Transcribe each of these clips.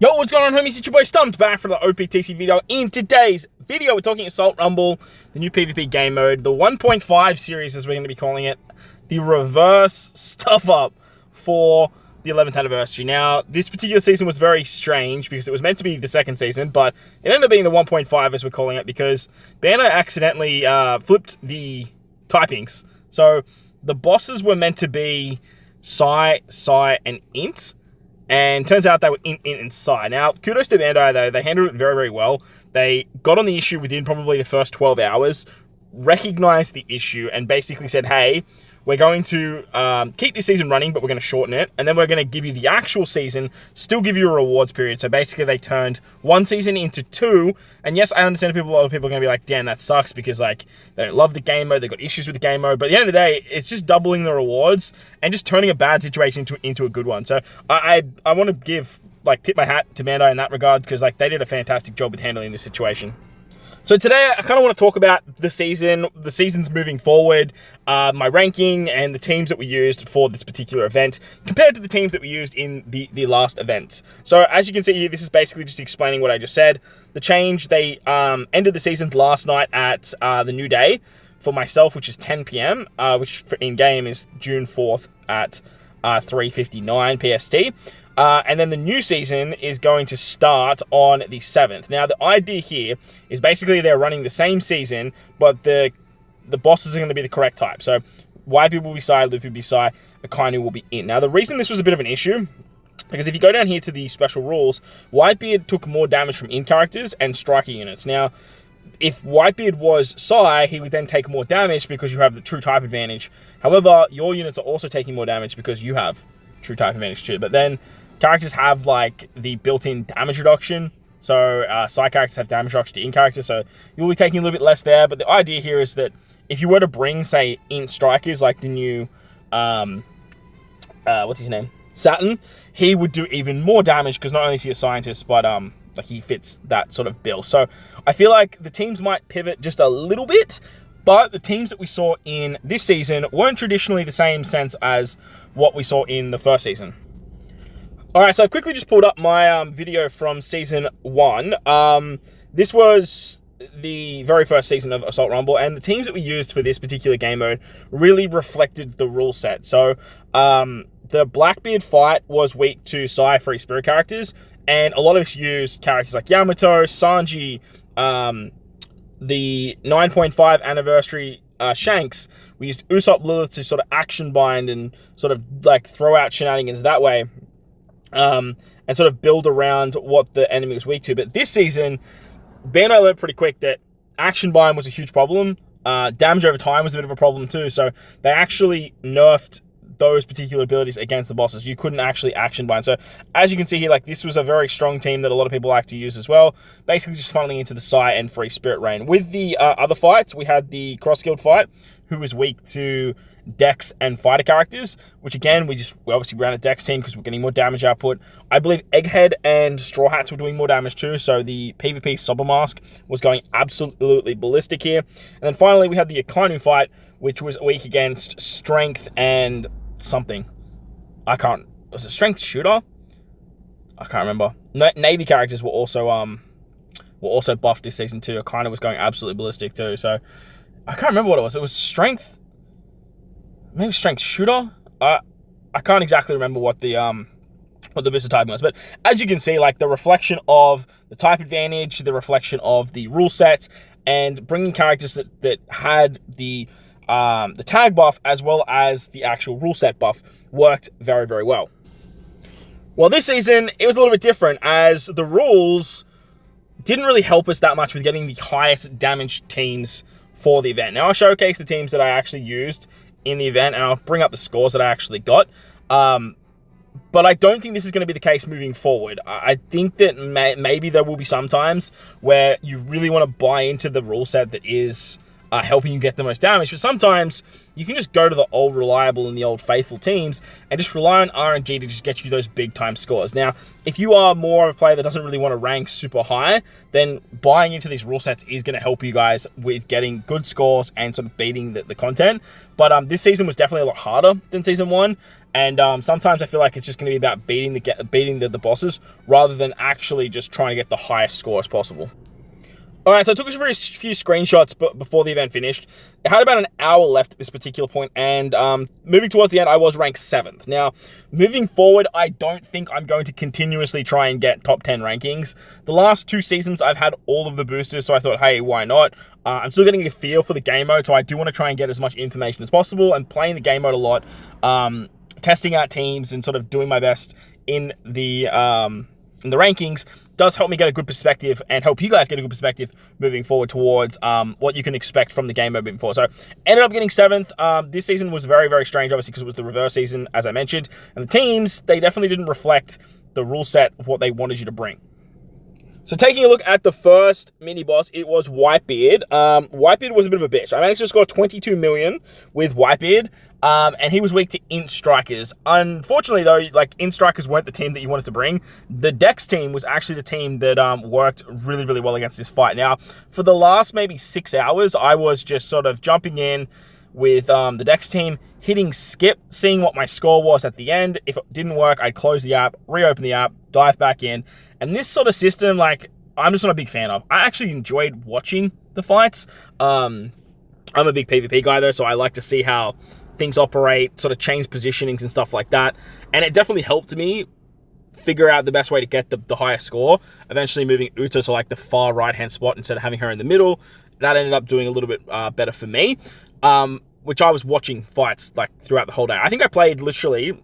Yo, what's going on, homies? It's your boy Stumped back for the OPTC video. In today's video, we're talking Assault Rumble, the new PvP game mode, the 1.5 series, as we're going to be calling it, the reverse stuff up for the 11th anniversary. Now, this particular season was very strange because it was meant to be the second season, but it ended up being the 1.5, as we're calling it, because Bandai accidentally flipped the typings. So, the bosses were meant to be Psy, and Int. And turns out they were in Psy. Now, kudos to Bandai, though. They handled it very, very well. They got on the issue within probably the first 12 hours, recognized the issue, and basically said, hey, we're going to keep this season running, but we're going to shorten it. And then we're going to give you the actual season, still give you a rewards period. So basically, they turned one season into two. And yes, I understand a lot of people are going to be like, damn, that sucks because like they don't love the game mode. They've got issues with the game mode. But at the end of the day, it's just doubling the rewards and just turning a bad situation into a good one. So I want to tip my hat to Bandai in that regard because like they did a fantastic job with handling this situation. So today, I kind of want to talk about the seasons moving forward, my ranking, and the teams that we used for this particular event, compared to the teams that we used in the last event. So as you can see here, this is basically just explaining what I just said. The change, they ended the season last night at the New Day for myself, which is 10 p.m., which in-game is June 4th at 3:59 PST. And then the new season is going to start on the 7th. Now, the idea here is basically they're running the same season, but the bosses are going to be the correct type. So, Whitebeard will be Psy, Luffy will be Psy, Akainu will be Int. Now, the reason this was a bit of an issue, because if you go down here to the special rules, Whitebeard took more damage from Int characters and striker units. Now, if Whitebeard was Psy, he would then take more damage because you have the true type advantage. However, your units are also taking more damage because you have true type advantage too. But then characters have like the built-in damage reduction. So Psy characters have damage reduction to Int characters, so you'll be taking a little bit less there. But the idea here is that if you were to bring, say, Int strikers like the new, what's his name? Saturn, he would do even more damage because not only is he a scientist, but like he fits that sort of bill. So I feel like the teams might pivot just a little bit, but the teams that we saw in this season weren't traditionally the same sense as what we saw in the first season. Alright, so I've quickly just pulled up my video from Season 1. This was the very first season of Assault Rumble, and the teams that we used for this particular game mode really reflected the rule set. So, the Blackbeard fight was weak to Psy free spirit characters, and a lot of us used characters like Yamato, Sanji, the 9.5 anniversary Shanks. We used Usopp Lilith to sort of action bind and sort of like throw out shenanigans that way. And sort of build around what the enemy was weak to. But this season, Bandai learned pretty quick that action bind was a huge problem. Damage over time was a bit of a problem too. So they actually nerfed those particular abilities against the bosses. You couldn't actually action bind. So as you can see here, like this was a very strong team that a lot of people like to use as well. Basically just funneling into the Psy and free spirit rain. With the other fights, we had the cross-guild fight, who was weak to Dex and fighter characters, which again, we obviously ran a Dex team because we're getting more damage output. I believe Egghead and Straw Hats were doing more damage too, so the PvP Sober Mask was going absolutely ballistic here. And then finally, we had the Akainu fight, which was weak against Strength and something. Was it Strength Shooter? I can't remember. Navy characters were also buffed this season too. Akainu was going absolutely ballistic too, so I can't remember what it was. It was Strength. Maybe Strength Shooter? I can't exactly remember what the business typing was, but as you can see, like the reflection of the type advantage, the reflection of the rule set, and bringing characters that had the tag buff as well as the actual rule set buff worked very, very well. Well, this season, it was a little bit different as the rules didn't really help us that much with getting the highest damage teams for the event. Now, I'll showcase the teams that I actually used in the event, and I'll bring up the scores that I actually got. But I don't think this is going to be the case moving forward. I think that maybe there will be some times where you really want to buy into the rule set that is helping you get the most damage. But sometimes you can just go to the old reliable and the old faithful teams and just rely on RNG to just get you those big time scores. Now, if you are more of a player that doesn't really want to rank super high, then buying into these rule sets is going to help you guys with getting good scores and sort of beating the content. But this season was definitely a lot harder than season 1. And sometimes I feel like it's just going to be about beating the bosses rather than actually just trying to get the highest score as possible. Alright, so I took a few screenshots before the event finished. It had about an hour left at this particular point, and moving towards the end, I was ranked 7th. Now, moving forward, I don't think I'm going to continuously try and get top 10 rankings. The last 2 seasons, I've had all of the boosters, so I thought, hey, why not? I'm still getting a feel for the game mode, so I do want to try and get as much information as possible, and playing the game mode a lot, testing out teams, and sort of doing my best in the rankings does help me get a good perspective and help you guys get a good perspective moving forward towards what you can expect from the game mode moving forward. So ended up getting 7th. This season was very, very strange, obviously, because it was the reverse season, as I mentioned. And the teams, they definitely didn't reflect the rule set of what they wanted you to bring. So taking a look at the first mini-boss, it was Whitebeard. Whitebeard was a bit of a bitch. I managed to score 22 million with Whitebeard, and he was weak to Int Strikers. Unfortunately, though, like, Int Strikers weren't the team that you wanted to bring. The Dex team was actually the team that worked really, really well against this fight. Now, for the last maybe 6 hours, I was just sort of jumping in with the Dex team, hitting skip, seeing what my score was at the end. If it didn't work, I'd close the app, reopen the app, dive back in. And this sort of system, like, I'm just not a big fan of. I actually enjoyed watching the fights. I'm a big PvP guy, though, so I like to see how things operate, sort of change positionings and stuff like that. And it definitely helped me figure out the best way to get the highest score, eventually moving Uta to, like, the far right-hand spot instead of having her in the middle. That ended up doing a little bit better for me, which I was watching fights, like, throughout the whole day. I think I played literally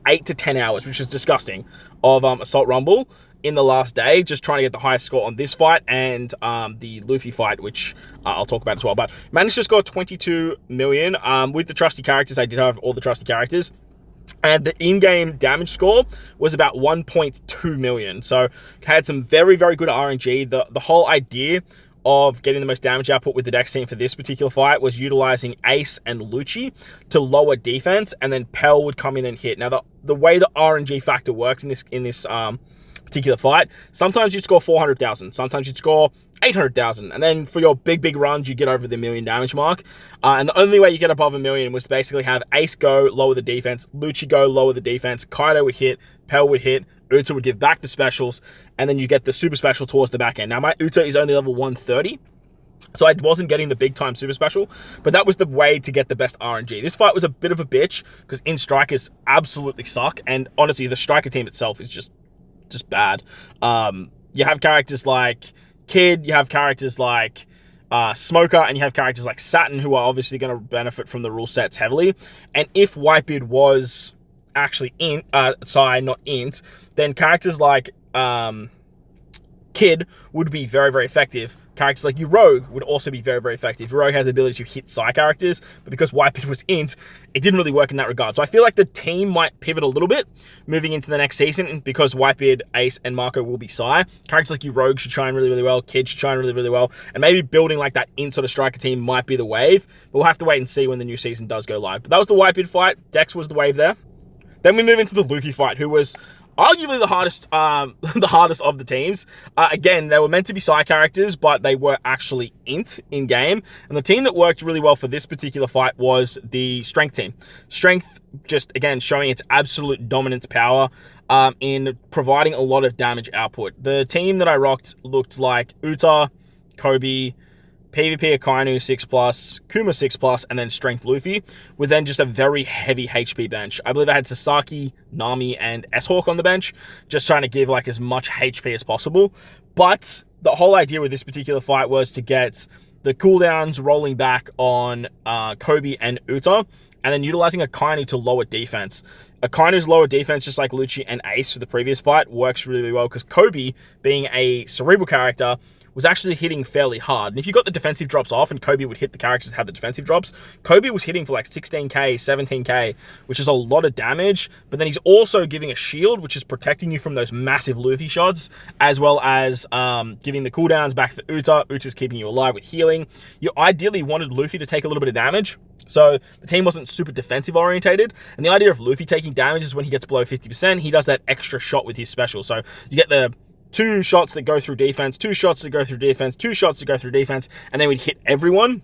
8 to 10 hours, which is disgusting, of Assault Rumble in the last day, just trying to get the highest score on this fight and the Luffy fight, which I'll talk about as well. But managed to score 22 million. With the trusty characters, I did have all the trusty characters. And the in-game damage score was about 1.2 million. So had some very, very good RNG. The whole idea of getting the most damage output with the Dex team for this particular fight was utilizing Ace and Lucci to lower defense, and then Pell would come in and hit. Now, the way the RNG factor works in this particular fight, sometimes you'd score 400,000, sometimes you'd score 800,000, and then for your big runs, you get over the 1 million damage mark. And the only way you get above 1 million was to basically have Ace go, lower the defense, Lucci go, lower the defense, Kaido would hit, Pell would hit, Uta would give back the specials, and then you get the super special towards the back end. Now, my Uta is only level 130, so I wasn't getting the big time super special, but that was the way to get the best RNG. This fight was a bit of a bitch because in strikers absolutely suck, and honestly, the striker team itself is just bad. You have characters like Kid, you have characters like Smoker, and you have characters like Saturn, who are obviously going to benefit from the rule sets heavily. And if Whitebeard was actually not int, then characters like Kid would be very, very effective. Characters like Rogue would also be very, very effective. Rogue has the ability to hit Psy characters, but because Whitebeard was int, it didn't really work in that regard. So I feel like the team might pivot a little bit moving into the next season, because Whitebeard, Ace, and Marco will be Psy. Characters like Rogue should shine really, really well. Kid should shine really, really well. And maybe building like that int sort of striker team might be the wave, but we'll have to wait and see when the new season does go live. But that was the Whitebeard fight. Dex was the wave there. Then we move into the Luffy fight, who was arguably the hardest of the teams. Again, they were meant to be side characters, but they were actually int in game. And the team that worked really well for this particular fight was the Strength team. Strength, just again showing its absolute dominance power in providing a lot of damage output. The team that I rocked looked like Uta, Kobe, PvP Akainu 6+, Kuma 6+, and then Strength Luffy, with then just a very heavy HP bench. I believe I had Sasaki, Nami, and S-Hawk on the bench, just trying to give like as much HP as possible. But the whole idea with this particular fight was to get the cooldowns rolling back on Kobe and Uta, and then utilizing Akainu to lower defense. Akainu's lower defense, just like Lucci and Ace for the previous fight, works really, really well, because Kobe, being a cerebral character, was actually hitting fairly hard. And if you got the defensive drops off and Kobe would hit the characters that had the defensive drops, Kobe was hitting for like 16k, 17k, which is a lot of damage. But then he's also giving a shield, which is protecting you from those massive Luffy shots, as well as giving the cooldowns back for Uta. Uta's keeping you alive with healing. You ideally wanted Luffy to take a little bit of damage, so the team wasn't super defensive orientated. And the idea of Luffy taking damage is when he gets below 50%, he does that extra shot with his special. So you get the 2 shots that go through defense, 2 shots that go through defense, 2 shots that go through defense, and then we'd hit everyone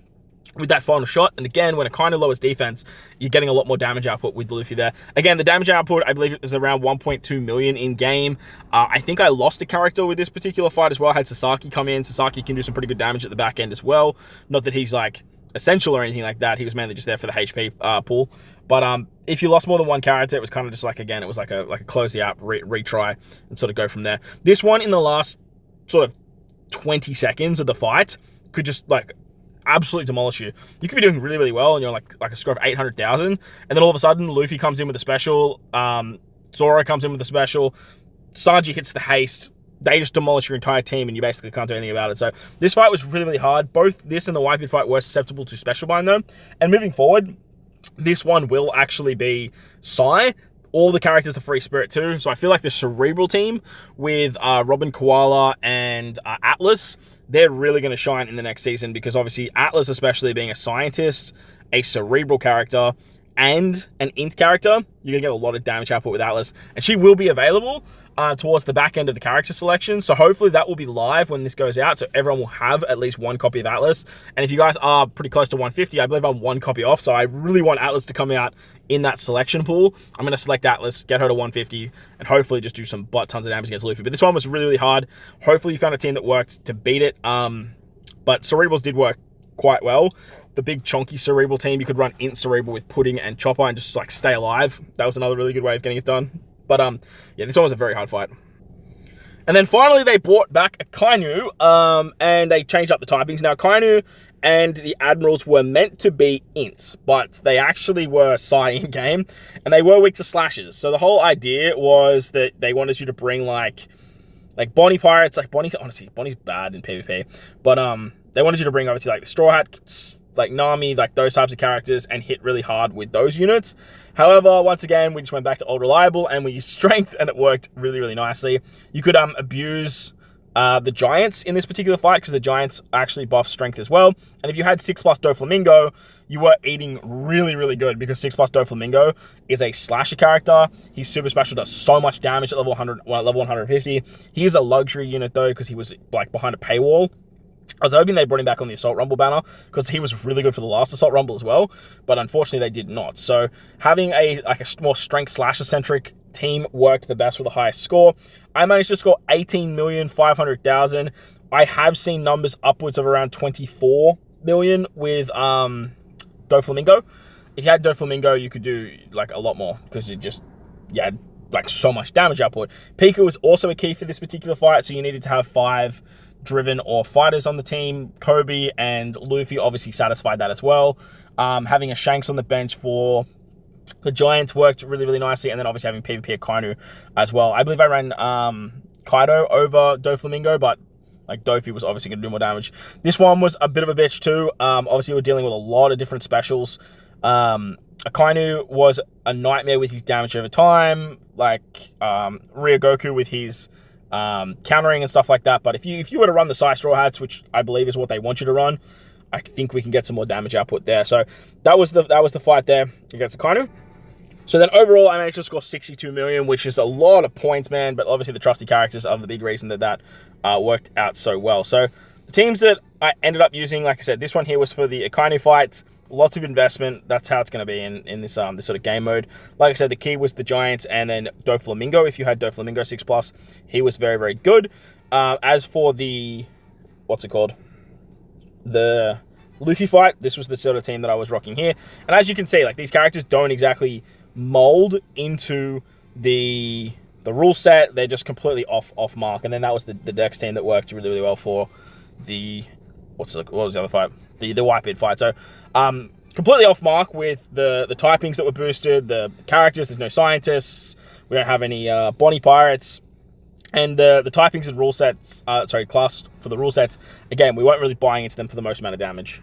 with that final shot. And again, when it kind of lowers defense, you're getting a lot more damage output with Luffy there. Again, the damage output, I believe it was around 1.2 million in game. I think I lost a character with this particular fight as well. I had Sasaki come in. Sasaki can do some pretty good damage at the back end as well. Not that he's like essential or anything like that. He was mainly just there for the HP pool. But if you lost more than one character, it was kind of just like, again, it was like a close the app, retry, and sort of go from there. This one in the last sort of 20 seconds of the fight could just like absolutely demolish you. You could be doing really, really well, and you're like a score of 800,000, and then all of a sudden, Luffy comes in with a special, Zoro comes in with a special, Sanji hits the haste, they just demolish your entire team, and you basically can't do anything about it. So this fight was really, really hard. Both this and the Whitebeard fight were susceptible to special bind, though, and moving forward, this one will actually be Sai. All the characters are free spirit too, so I feel like the Cerebral team with Robin Koala and Atlas, they're really going to shine in the next season, because obviously Atlas, especially being a scientist, a Cerebral character, and an Int character, you're going to get a lot of damage output with Atlas, and she will be available towards the back end of the character selection, so hopefully that will be live when this goes out, so everyone will have at least 1 copy of Atlas. And if you guys are pretty close to 150, I believe I'm 1 copy off, so I really want Atlas to come out in that selection pool. I'm going to select Atlas, get her to 150, and hopefully just do some butt tons of damage against Luffy. But this one was really, really hard. Hopefully you found a team that worked to beat it, but Cerebrals did work quite well. The big chunky Cerebral team, you could run Int Cerebral with Pudding and Chopper and just like stay alive. That was another really good way of getting it done. But yeah, this one was a very hard fight. And then finally they brought back Akainu, and they changed up the typings. Now Akainu and the Admirals were meant to be Ints, but they actually were Psy in-game, and they were weak to slashes. So the whole idea was that they wanted you to bring like Bonnie Pirates, like Bonnie, honestly, Bonnie's bad in PvP, but they wanted you to bring obviously like the Straw Hat, like Nami, like those types of characters, and hit really hard with those units. However, once again, we just went back to old reliable, and we used strength, and it worked really, really nicely. You could abuse the Giants in this particular fight, because the Giants actually buff strength as well. And if you had 6+ Doflamingo, you were eating really, really good, because 6+ Doflamingo is a slasher character. His super special does so much damage at level 100, well, level 150. He is a luxury unit though, because he was like behind a paywall. I was hoping they brought him back on the Assault Rumble banner, because he was really good for the last Assault Rumble as well, but unfortunately they did not. So having a more strength slasher-centric team worked the best with the highest score. I managed to score 18,500,000. I have seen numbers upwards of around 24 million with Doflamingo. If you had Doflamingo, you could do like a lot more, because you had like so much damage output. Pikqchu was also a key for this particular fight, so you needed to have 5 driven or fighters on the team. Kobe and Luffy obviously satisfied that as well. Having a Shanks on the bench for the Giants worked really, really nicely, and then obviously having PvP Akainu as well. I believe I ran Kaido over Doflamingo, but like Dofi was obviously going to do more damage. This one was a bit of a bitch too. Obviously we're dealing with a lot of different specials. Akainu was a nightmare with his damage over time, like Ryogoku with his countering and stuff like that. But if you were to run the Psy Straw Hats, which I believe is what they want you to run, I think we can get some more damage output there. So that was the fight there against Akainu. So then overall, I managed to score 62 million, which is a lot of points, man. But obviously the trusty characters are the big reason that worked out so well. So the teams that I ended up using, like I said, this one here was for the Akainu fights. Lots of investment. That's how it's going to be in this this sort of game mode. Like I said, the key was the Giants, and then Doflamingo. If you had Doflamingo 6+, he was very, very good. As for the, what's it called? The Luffy fight, this was the sort of team that I was rocking here. And as you can see, like these characters don't exactly mold into the rule set. They're just completely off mark. And then that was the Dex team that worked really, really well for the, what was the other fight? The Whitebeard fight. So completely off mark with the typings that were boosted, the characters. There's no scientists. We don't have any Bonnie Pirates. And the typings and rule sets, class for the rule sets, again, we weren't really buying into them for the most amount of damage.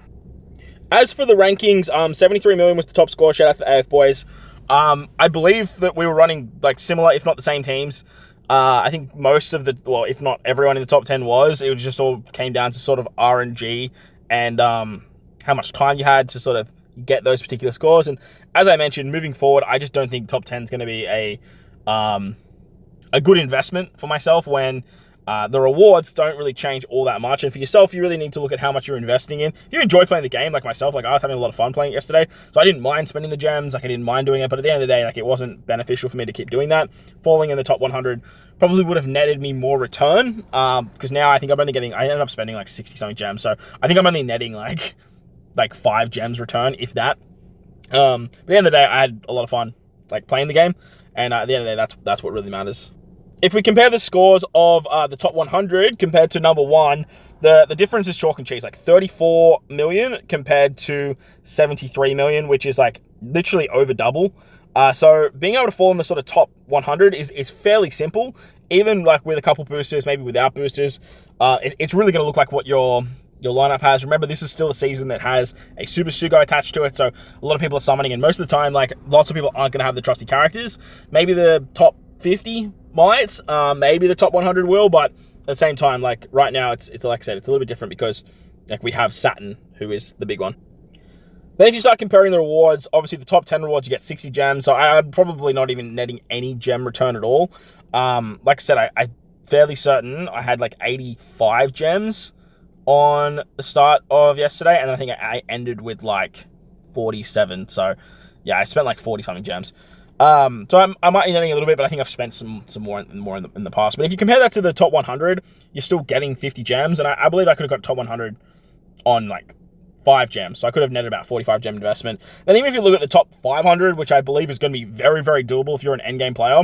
As for the rankings, 73 million was the top score. Shout out to the AF boys. I believe that we were running like similar, if not the same teams. I think most of the, well, if not everyone in the top 10 was. It just all came down to sort of RNG and how much time you had to sort of get those particular scores. And as I mentioned, moving forward, I just don't think top 10 is going to be a good investment for myself when the rewards don't really change all that much. And for yourself, you really need to look at how much you're investing in. If you enjoy playing the game, like myself, like I was having a lot of fun playing it yesterday, so I didn't mind spending the gems, like I didn't mind doing it, but at the end of the day, like it wasn't beneficial for me to keep doing that. Falling in the top 100 probably would have netted me more return, because now I think I'm only getting, I ended up spending like 60 something gems, so I think I'm only netting like 5 gems return, if that. But at the end of the day, I had a lot of fun like playing the game, and at the end of the day, that's what really matters. If we compare the scores of the top 100 compared to number 1, the difference is chalk and cheese, like 34 million compared to 73 million, which is like literally over double. So being able to fall in the sort of top 100 is fairly simple, even like with a couple boosters, maybe without boosters. It's really going to look like what your lineup has. Remember, this is still a season that has a Super Sugo attached to it, so a lot of people are summoning, and most of the time, like, lots of people aren't going to have the trusty characters. Maybe the top 50 might, maybe the top 100 will, but at the same time, like, right now, it's like I said, it's a little bit different because, like, we have Saturn, who is the big one. Then if you start comparing the rewards, obviously the top 10 rewards, you get 60 gems, so I'm probably not even netting any gem return at all. Like I said, I'm fairly certain I had, like, 85 gems on the start of yesterday, and then I think I ended with like 47. So yeah, I spent like 40 something gems. So I might be netting a little bit, but I think I've spent some more in the past. But if you compare that to the top 100, you're still getting 50 gems, and I believe I could have got top 100 on like 5 gems. So I could have netted about 45 gem investment. Then even if you look at the top 500, which I believe is going to be very, very doable if you're an endgame player,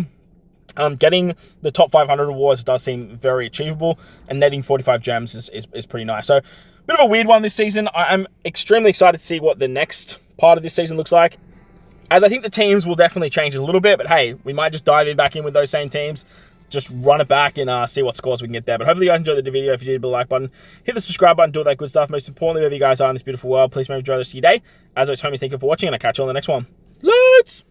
getting the top 500 rewards does seem very achievable, and netting 45 gems is pretty nice. So, bit of a weird one this season. I'm extremely excited to see what the next part of this season looks like, as I think the teams will definitely change a little bit, but hey, we might just dive back in with those same teams, just run it back and see what scores we can get there. But hopefully you guys enjoyed the video. If you did, hit the like button, hit the subscribe button, do all that good stuff. Most importantly, wherever you guys are in this beautiful world, please remember to enjoy the rest of your day. As always, homies, thank you for watching, and I'll catch you on the next one. Let's